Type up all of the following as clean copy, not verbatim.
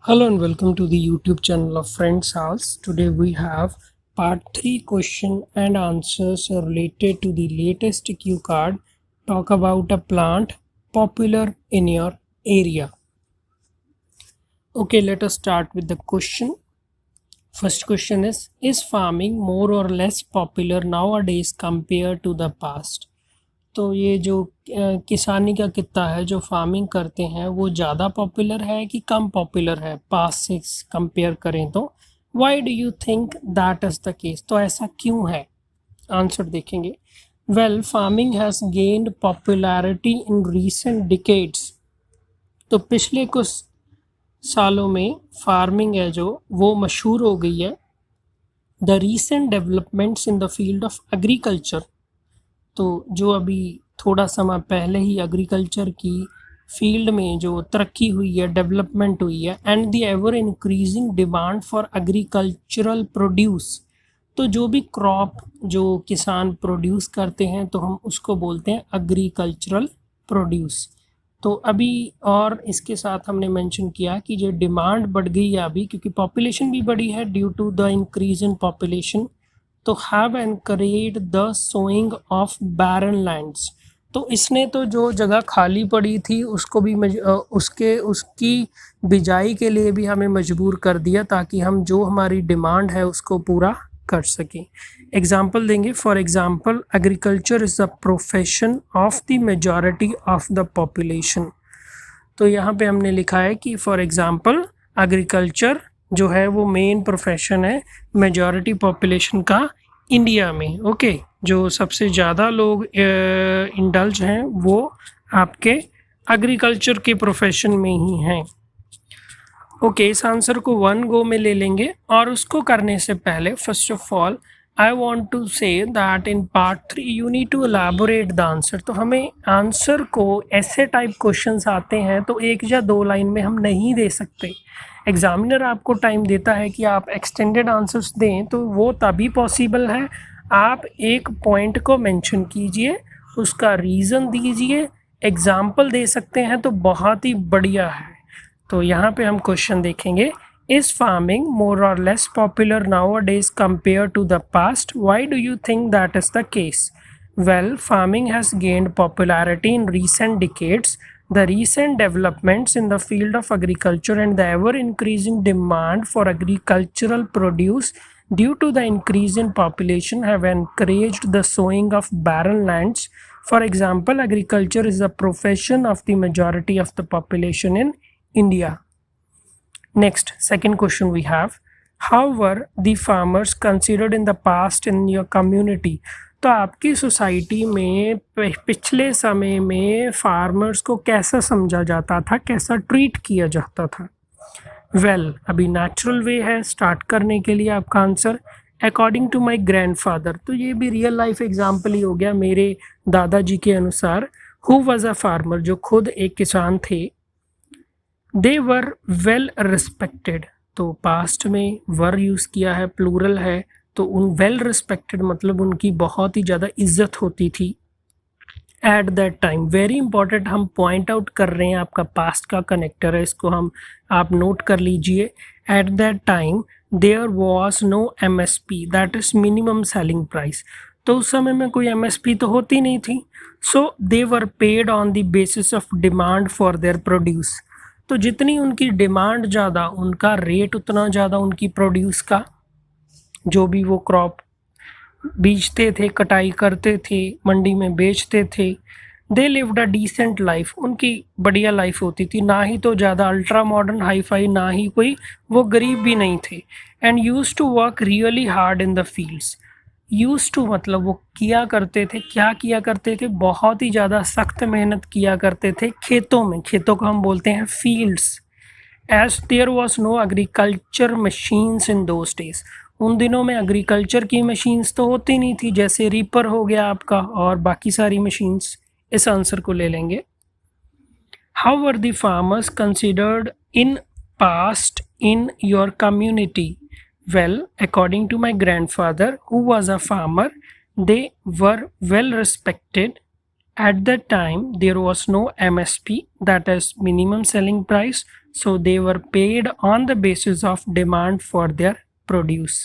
Hello and welcome to the YouTube channel of Friends House. Today we have part 3 question and answers related to the latest cue card. Talk about a plant popular in your area. Okay, let us start with the question. First question is farming more or less popular nowadays compared to the past? तो ये जो किसानी का कित्ता है जो farming करते हैं वो ज़्यादा पॉपुलर है कि कम पॉपुलर है पास से कंपेयर करें तो Y do you think that is the case? तो ऐसा क्यों है? आंसर देखेंगे. Well, farming has gained popularity in recent decades. तो पिछले कुछ सालों में फार्मिंग है जो वो मशहूर हो गई है. The recent developments in the field of agriculture. तो जो अभी थोड़ा समय पहले ही एग्रीकल्चर की फील्ड में जो तरक्की हुई है, डेवलपमेंट हुई है, and the ever increasing demand for agricultural produce. तो जो भी क्रॉप जो किसान प्रोड्यूस करते हैं तो हम उसको बोलते हैं एग्रीकल्चरल प्रोड्यूस. तो अभी और इसके साथ हमने मेंशन किया कि जो डिमांड बढ़ गई है अभी क्योंकि पॉपुलेशन भी बढ़ी है due to the increase in population. तो have encourage the sowing of barren lands. तो इसने तो जो जगह खाली पड़ी थी उसको भी उसकी बिजाई के लिए भी हमें मजबूर कर दिया ताकि हम जो हमारी डिमांड है उसको पूरा कर सकें. एग्जाम्पल देंगे. For example, agriculture is the profession of the majority of the population. तो यहाँ पे हमने लिखा है कि फॉर एग्जाम्पल एग्रीकल्चर जो है वो मेन प्रोफेशन है मेजॉरिटी पॉपुलेशन का इंडिया में. ओके, जो सबसे ज़्यादा लोग इंडल्ज हैं वो आपके एग्रीकल्चर के प्रोफेशन में ही हैं. ओके, इस आंसर को वन गो में ले लेंगे और उसको करने से पहले first of all I want to say that in part 3 you need to elaborate the answer. तो हमें आंसर को ऐसे टाइप क्वेश्चंस आते हैं तो एक या दो लाइन में हम नहीं दे सकते. एग्जामिनर आपको टाइम देता है कि आप एक्सटेंडेड आंसर्स दें तो वो तभी पॉसिबल है आप एक पॉइंट को मेंशन कीजिए, उसका रीज़न दीजिए, एग्जाम्पल दे सकते हैं तो बहुत ही बढ़िया है. तो यहाँ पे हम क्वेश्चन देखेंगे. Is farming more or less popular nowadays compare to the past? Why do you think that is the case? Well, farming has gained popularity in recent decades. The recent developments in the field of agriculture and the ever-increasing demand for agricultural produce due to the increase in population have encouraged the sowing of barren lands. For example, agriculture is a profession of the majority of the population in India. Next, second question we have. How were the farmers considered in the past in your community? तो आपकी society में पिछले समय में farmers को कैसा समझा जाता था, कैसा ट्रीट किया जाता था? वेल, अभी नेचुरल वे है स्टार्ट करने के लिए आपका answer according to my grandfather. तो ये भी रियल लाइफ एग्जांपल ही हो गया. मेरे दादाजी के अनुसार हु वाज अ फार्मर, जो खुद एक किसान थे, दे वर वेल रिस्पेक्टेड. तो पास्ट में वर यूज़ किया है, प्लूरल है, तो उन वेल रिस्पेक्टेड मतलब उनकी बहुत ही ज़्यादा इज्जत होती थी eight that time. Very important, हम पॉइंट आउट कर रहे हैं, आपका पास्ट का कनेक्टर है, इसको हम आप नोट कर लीजिए. At that time there was no MSP, that is minimum selling price. तो उस समय में कोई MSP तो होती नहीं थी. So they were paid on the basis of demand for their produce. तो जितनी उनकी डिमांड ज़्यादा उनका रेट उतना ज़्यादा उनकी प्रोड्यूस का, जो भी वो क्रॉप बीजते थे, कटाई करते थे, मंडी में बेचते थे. They lived a decent life, उनकी बढ़िया लाइफ होती थी, ना ही तो ज़्यादा अल्ट्रा मॉडर्न हाई फाई, ना ही कोई वो गरीब भी नहीं थे. And use to work really hard in the fields. Use to मतलब वो किया करते थे, क्या किया करते थे, बहुत ही ज़्यादा सख्त मेहनत किया करते थे खेतों में. खेतों को हम बोलते हैं fields. As there was no agriculture machines in those days. उन दिनों में एग्रीकल्चर की मशीन्स तो होती नहीं थी, जैसे रीपर हो गया आपका और बाकी सारी मशीन्स. इस आंसर को ले लेंगे. How were the farmers considered in past in your community? Well, according to my grandfather who was a farmer, they were well respected. At that time, there was no MSP, that is minimum selling price. so they were paid on the basis of demand for their produce.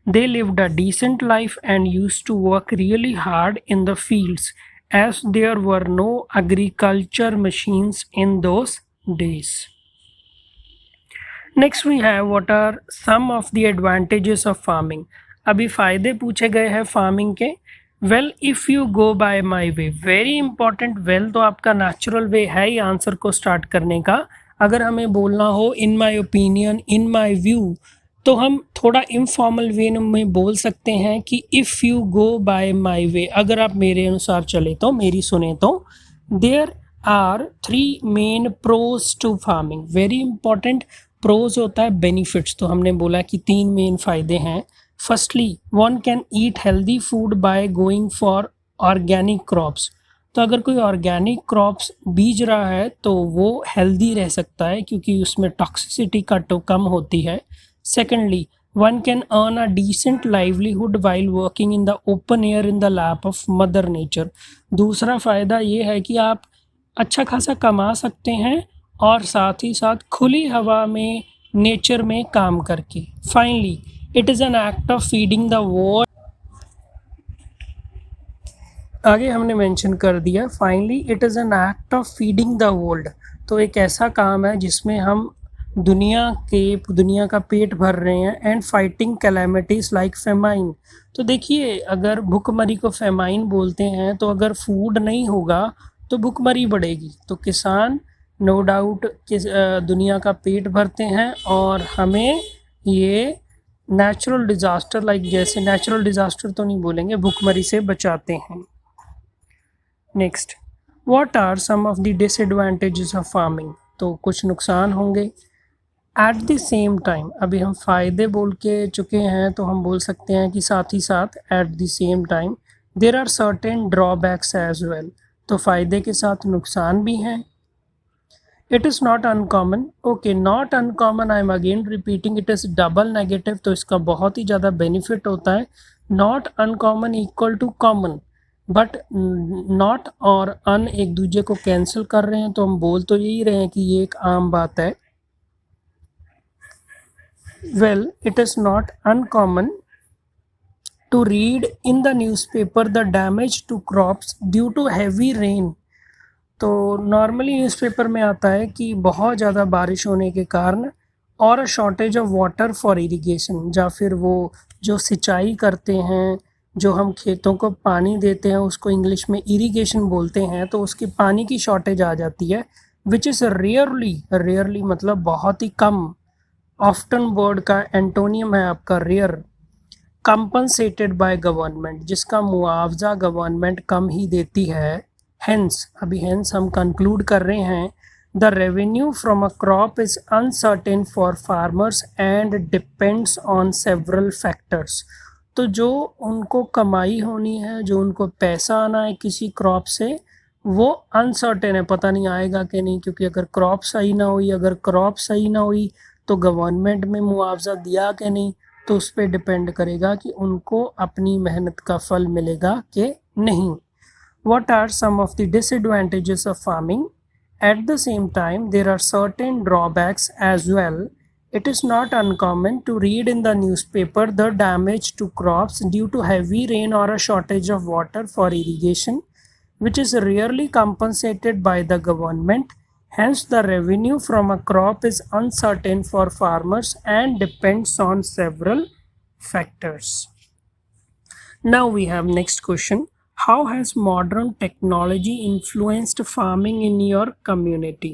They lived a decent life and used to work really hard in the fields as there were no agriculture machines in those days. Next we have what are some of the advantages of farming. अभी फ़ायदे पूछे गए हैं farming के। Well if you go by my way, very important. Well तो आपका natural way है ही answer को स्टार्ट करने का। अगर हमें बोलना हो in my opinion, in my view, तो हम थोड़ा इनफॉर्मल वे में बोल सकते हैं कि if you go by my way, अगर आप मेरे अनुसार चले तो, मेरी सुने तो, there are 3 main pros to farming. Very important. Pros होता है बेनिफिट्स, तो हमने बोला कि 3 मेन फ़ायदे हैं। Firstly, one can eat healthy food by going for organic crops. तो अगर कोई ऑर्गेनिक क्रॉप्स बीज रहा है तो वो हेल्दी रह सकता है क्योंकि उसमें टॉक्सिसिटी का तो कम होती है। Secondly, one can earn a decent livelihood while working in the open air in the lap of mother nature. दूसरा फ़ायदा ये है कि आप अच्छा खासा कमा सकते हैं और साथ ही साथ खुली हवा में, नेचर में काम करके। Finally, it is an act of feeding the world. आगे हमने मेंशन कर दिया, finally it is an act of feeding the world. तो एक ऐसा काम है जिसमें हम दुनिया का पेट भर रहे हैं। And fighting calamities like famine. तो देखिए, अगर भुखमरी को फेमाइन बोलते हैं, तो अगर फूड नहीं होगा तो भुखमरी बढ़ेगी। तो किसान नो डाउट दुनिया का पेट भरते हैं और हमें ये नेचुरल डिज़ास्टर, लाइक जैसे नेचुरल डिज़ास्टर तो नहीं बोलेंगे, भुखमरी से बचाते हैं। Next, what are some of the disadvantages of farming. तो कुछ नुकसान होंगे। एट द सेम टाइम, अभी हम फ़ायदे बोल के चुके हैं तो हम बोल सकते हैं कि साथ ही साथ at the same time there are certain drawbacks as well. तो फ़ायदे के साथ नुकसान भी हैं। It is not uncommon. Okay, not uncommon, I am again repeating, it is double negative, तो इसका बहुत ही ज़्यादा बेनिफिट होता है। Not uncommon equal to common, but not और अन एक दूसरे को कैंसिल कर रहे हैं, तो हम बोल तो यही रहे हैं कि ये एक आम बात है। Well, it is not uncommon to read in the newspaper the damage to crops due to heavy rain। तो नॉर्मली न्यूज़पेपर में आता है कि बहुत ज़्यादा बारिश होने के कारण और shortage of water for irrigation, या फिर वो जो सिंचाई करते हैं, जो हम खेतों को पानी देते हैं, उसको इंग्लिश में इरिगेशन बोलते हैं, तो उसकी पानी की शॉर्टेज आ जाती है। विच इज़ रेयरली मतलब बहुत ही कम। ऑफ्टन वर्ड का एंटोनियम है आपका रेयर। कंपनसेटेड बाय गवर्नमेंट, जिसका मुआवजा गवर्नमेंट कम ही देती है। हेंस, अभी हेंस हम कंक्लूड कर रहे हैं, the revenue from a crop is uncertain for farmers and depends on several factors. तो जो उनको कमाई होनी है, जो उनको पैसा आना है किसी क्रॉप से, वो अनसर्टेन है, पता नहीं आएगा कि नहीं, क्योंकि अगर क्रॉप सही ना हुई तो गवर्नमेंट में मुआवजा दिया कि नहीं, तो उस पर डिपेंड करेगा कि उनको अपनी मेहनत का फल मिलेगा कि नहीं। What are some of the disadvantages of farming? At the same time, there are certain drawbacks as well. It is not uncommon to read in the newspaper the damage to crops due to heavy rain or a shortage of water for irrigation, which is rarely compensated by the government. Hence, the revenue from a crop is uncertain for farmers and depends on several factors. Now we have next question. How has modern technology influenced farming in your community?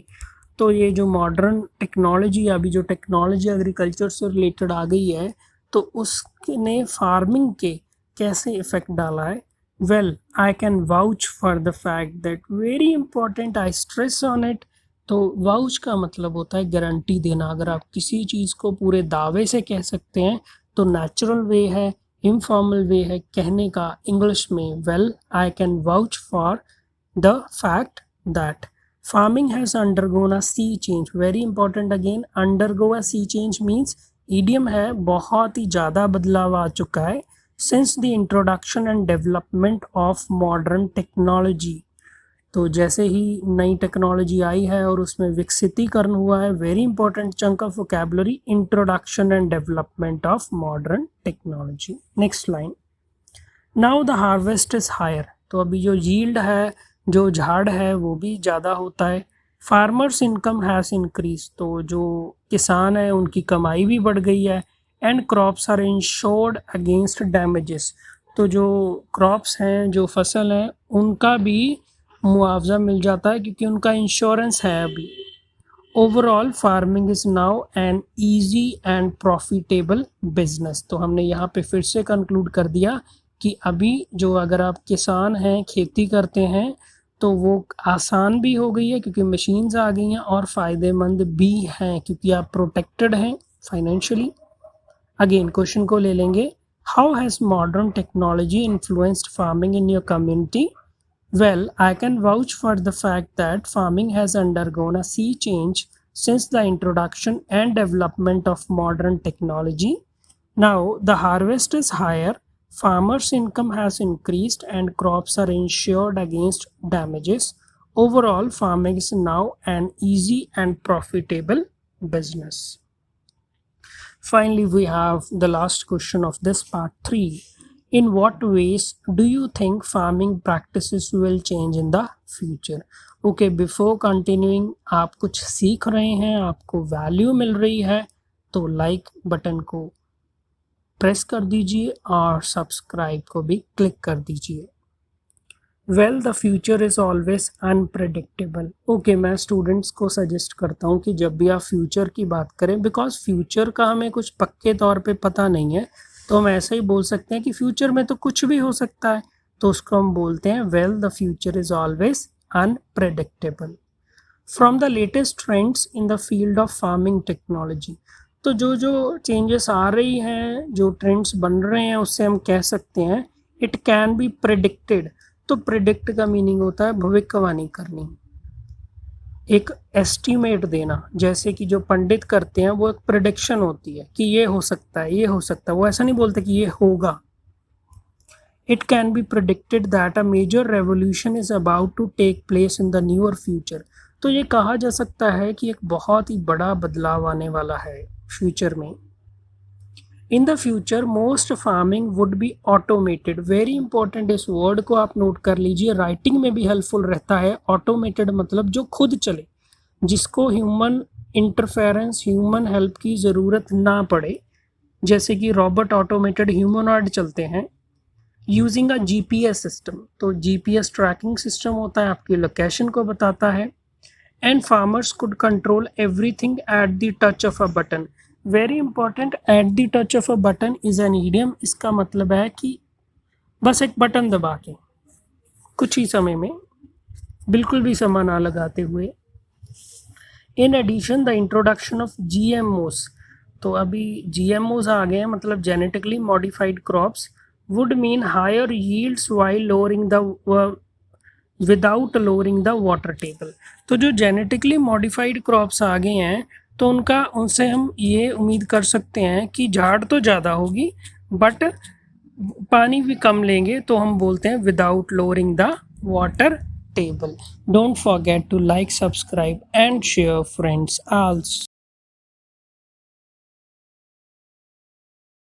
तो ये जो modern technology, अभी जो technology agriculture से related आ गई है, तो उसने फार्मिंग के कैसे इफ़ेक्ट डाला है? Well, I can vouch for the fact that, very important, I stress on it. तो वाउच का मतलब होता है गारंटी देना। अगर आप किसी चीज़ को पूरे दावे से कह सकते हैं तो नेचुरल वे है, इनफॉर्मल वे है कहने का इंग्लिश में। Well, I can vouch for the fact that farming has undergone a sea change. Very important again, undergo a sea change means idiom है, बहुत ही ज़्यादा बदलाव आ चुका है since the introduction and development of modern technology. तो जैसे ही नई टेक्नोलॉजी आई है और उसमें विकसितीकरण हुआ है, very important chunk of vocabulary, introduction and development of modern technology. Next line, now the harvest is higher. तो अभी जो यील्ड है, जो झाड़ है, वो भी ज़्यादा होता है। फार्मर्स इनकम हैज़ इंक्रीज, तो जो किसान है उनकी कमाई भी बढ़ गई है। And crops are insured against damages, तो जो क्रॉप्स हैं, जो फसल हैं, उनका भी मुआवजा मिल जाता है क्योंकि उनका इंश्योरेंस है अभी। Overall farming is now an easy and profitable business. तो हमने यहाँ पे फिर से कंक्लूड कर दिया कि अभी जो अगर आप किसान हैं, खेती करते हैं, तो वो आसान भी हो गई है क्योंकि मशीन्स आ गई हैं, और फ़ायदेमंद भी हैं क्योंकि आप प्रोटेक्टेड हैं फाइनेंशियली। अगेन क्वेश्चन को ले लेंगे, how has modern technology influenced farming in your community? Well, I can vouch for the fact that farming has undergone a sea change since the introduction and development of modern technology. Now, the harvest is higher, farmers' income has increased, and crops are insured against damages. Overall, farming is now an easy and profitable business. Finally, we have the last question of this part 3. In what ways do you think farming practices will change in the future? Okay, before continuing, आप कुछ सीख रहे हैं, आपको value मिल रही है, तो like button को प्रेस कर दीजिए और सब्सक्राइब को भी क्लिक कर दीजिए। Well, the future is always unpredictable. Okay, मैं स्टूडेंट्स को सजेस्ट करता हूँ कि जब भी आप फ्यूचर की बात करें, बिकॉज फ्यूचर का हमें कुछ पक्के तौर पे पता नहीं है, तो हम ऐसे ही बोल सकते हैं कि फ्यूचर में तो कुछ भी हो सकता है, तो उसको हम बोलते हैं well the future is always unpredictable. From the latest trends in the field of farming technology, तो जो चेंजेस आ रही हैं, जो ट्रेंड्स बन रहे हैं, उससे हम कह सकते हैं इट कैन बी प्रेडिक्टेड। तो प्रिडिक्ट का मीनिंग होता है भविष्यवाणी करनी, एक एस्टीमेट देना। जैसे कि जो पंडित करते हैं वो एक प्रिडिक्शन होती है कि ये हो सकता है, ये हो सकता है, वो ऐसा नहीं बोलते कि ये होगा। It can be predicted that a major revolution is about to take place in the newer future. तो ये कहा जा सकता है कि एक बहुत ही बड़ा बदलाव आने वाला है फ्यूचर में। In the future most farming would be automated. Very important, इस वर्ड को आप नोट कर लीजिए, राइटिंग में भी हेल्पफुल रहता है। ऑटोमेटेड मतलब जो खुद चले, जिसको ह्यूमन इंटरफेरेंस, ह्यूमन हेल्प की ज़रूरत ना पड़े, जैसे कि रोबोट ऑटोमेटेड ह्यूमनॉइड चलते हैं। यूजिंग अ जीपीएस सिस्टम, तो जीपीएस ट्रैकिंग सिस्टम होता है, आपकी लोकेशन को बताता है। And farmers could control everything at the touch of a button. Very important, at the touch of a button is an idiom. इसका मतलब है कि बस एक बटन दबा के कुछ ही समय में, बिल्कुल भी समय ना लगाते हुए। In addition the introduction of GMOs, तो अभी GMOs आ गए हैं, मतलब genetically modified crops, would mean higher yields while lowering the without lowering the water table. तो जो जेनेटिकली मॉडिफाइड क्रॉप्स आ गए हैं, तो उनसे हम ये उम्मीद कर सकते हैं कि झाड़ तो ज़्यादा होगी बट पानी भी कम लेंगे, तो हम बोलते हैं without lowering the water table. Don't forget to like, subscribe and share friends also.